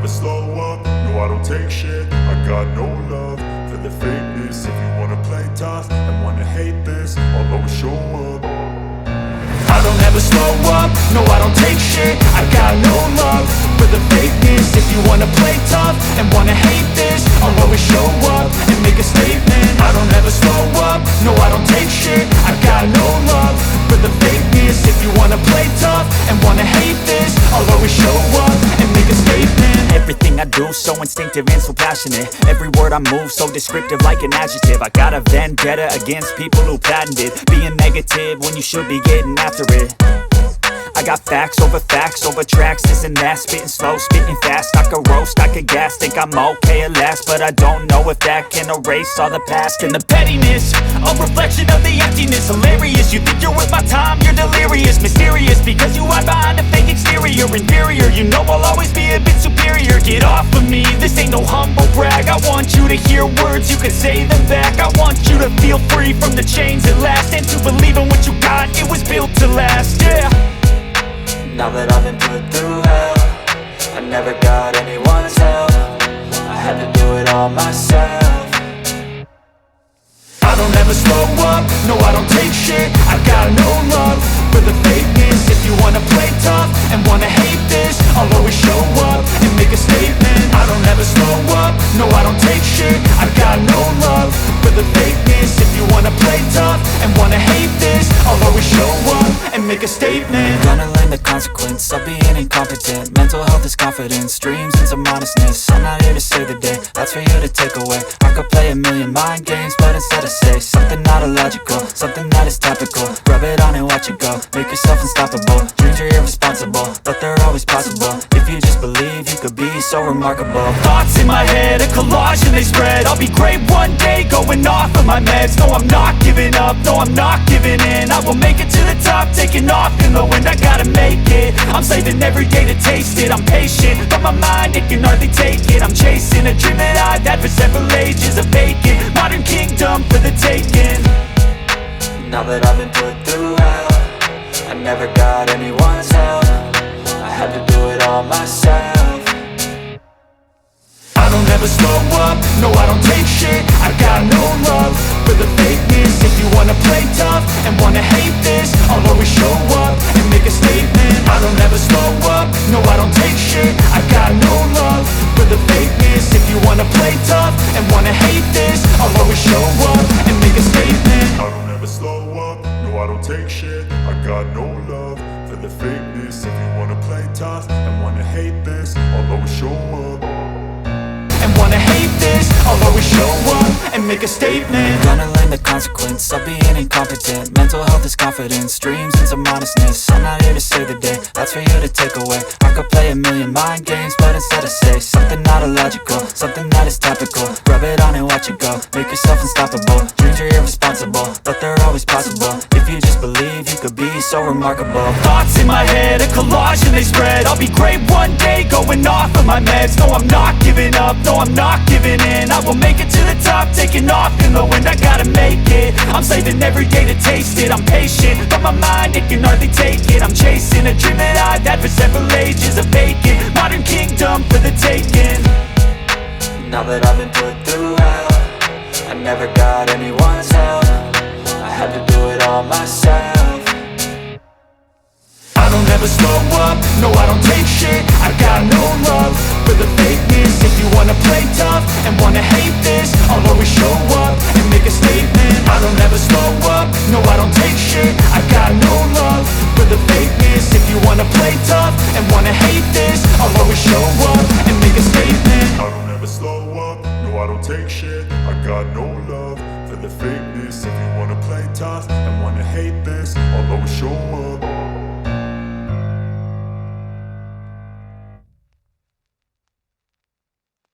slow up, no I don't take shit. I got no love for the fakeness. If you wanna play tough and wanna hate this, I'll always show up. I don't ever slow up, no I don't take shit. I got no love for the fakeness. If you wanna play tough and wanna hate this, I'll always show up and make a statement. I don't ever slow up, no I don't take shit. I got no love for the fakeness. If you wanna play tough and wanna hate this, I'll always show up and make a statement. Everything I do so instinctive and so passionate. Every word I move so descriptive like an adjective. I got a vendetta against people who patented being negative when you should be getting after it. I got facts over tracks, this and that. Spitting slow, spitting fast. I could roast, I could gas. Think I'm okay at last, but I don't know if that can erase all the past. And the pettiness, a reflection of the emptiness. Hilarious, you think you're worth my time, you're delirious. Mysterious, because you hide behind a fake exterior. Inferior, you know I'll always be a bit superior. Get off of me, this ain't no humble brag. I want you to hear words, you can say them back. I want you to feel free from the chains at last, and to believe in what you got, it was built to last, yeah. Now that I've been put through hell, I never got anyone's help. I had to do it all myself. I don't ever slow up, no I don't take shit. I got no love for the fakeness. If you wanna play tough and wanna hate this, I'll always show up and make a statement. I don't ever slow up, no I don't take shit. I got no love for the fakeness. If you wanna play tough and wanna hate this, I'll always show up and make a statement. Gonna learn the consequence of being incompetent. Mental health is confidence, dreams and some honestness. I'm not here to save the day, that's for you to take away. I could play a million mind games, but instead I say something not illogical, something that is topical. Rub it on and watch it go, make yourself unstoppable. Dreams are irresponsible, but they're always possible. If you just believe, you could be so remarkable. Thoughts in my head, a collage and they spread. I'll be great one day, going off of my meds. No, I'm not giving up, no, I'm not giving in. I will make it to the top, taking off in the wind. I gotta make it, I'm saving every day to taste it. I'm patient, but my mind, it can hardly take it. I'm chasing a dream that I've had for several ages. A vacant, modern kingdom for the taking. Now that I've been put through hell, I never got anyone's help. I had to do it all myself. I don't ever slow up, no I don't take shit. I got no love for the fakeness. If you wanna play tough and wanna hate this, I'll always show up and make a statement. I don't ever slow up, no I don't take shit. I got no love for the fakeness. If you wanna play tough and wanna hate this, I'll always show up and make a statement. I don't ever slow up, no I don't take shit. I got no love for the fakeness. If you wanna play tough and wanna hate this, I'll always show up and wanna hate this, I'll always show up and make a statement. Gonna learn the consequence of being incompetent. Mental health is confidence, dreams and some honestness. I'm not here to save the day, that's for you to take away. I could play a million mind games, but instead I say something not illogical, something that is topical. Rub it on and watch it go, make yourself unstoppable. Dreams are irresponsible, but they're always possible. If you just believe, you could be so remarkable. Thoughts in my head, a collage and they spread. I'll be great one day, going off of my meds. No, I'm not giving up, no, I'm not giving in. I will make it to the top, taking off in the wind. I gotta make it, I'm saving every day to taste it. I'm patient, but my mind, it can hardly take it. I'm chasing a dream that I've had for several ages. A vacant, modern kingdom for the taking. Now that I've been put through hell, I never got anyone's help. I had to do it all myself. I don't ever slow up, no I don't take shit. I got no love for the fakeness. If you wanna play tough and wanna hate this, I'll always show up and make a statement. I don't ever slow up, no I don't take shit. I got no love for the fakeness. If you wanna play tough and wanna hate this, I'll always show up and make a statement. I don't ever slow up, no I don't take shit. I got no love for the fakeness. If you wanna play tough and wanna hate